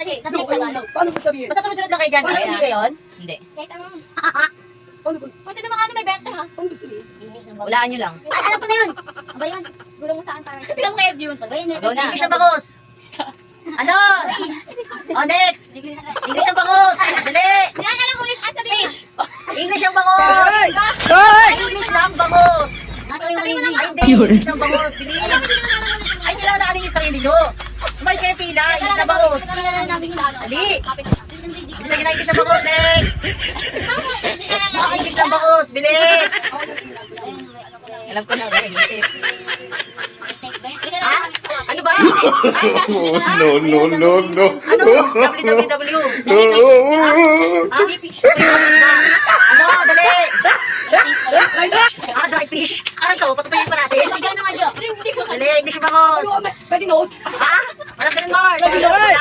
Kasi, nasa Tagalog. Paano mo sabihin? Basta sunod-sunod lang kayo dyan. Wala. Hindi kayo yun? Hindi. Kahit anong... Paano ba? Kung sino makano may benta ha? Paano ba sabihin? English ng bago. Walaan nyo lang. Ay, alam ko na yun. Aba yun. Gulo mo saan parang. Tignan mo kay View. Aba yun. Go na. English ang bangus. Ano? Oh, next. English ang bangus. Dali. Alam mo ulit. Asa fish. English ang bangus. English ng bangus. Sabi mo Ay, naman. hindi. English ng bangus. Bilis. Ay, kailangan yung sarili nyo. Umayos kayo pila. English ng bangus. Dali. Bisa na English ng bangus. Next. English ng bangus. Bilis. Alam ko na. Ha? Ano ba? No, no, no, no. Ano? www. Ano? Dali. Dry fish. Ano to? Patutuyin pa natin. Ikaw naman, Jo. Dali, English ng bangus. Pwede notes. Ha? Walang ganun, Mars. Pwede notes.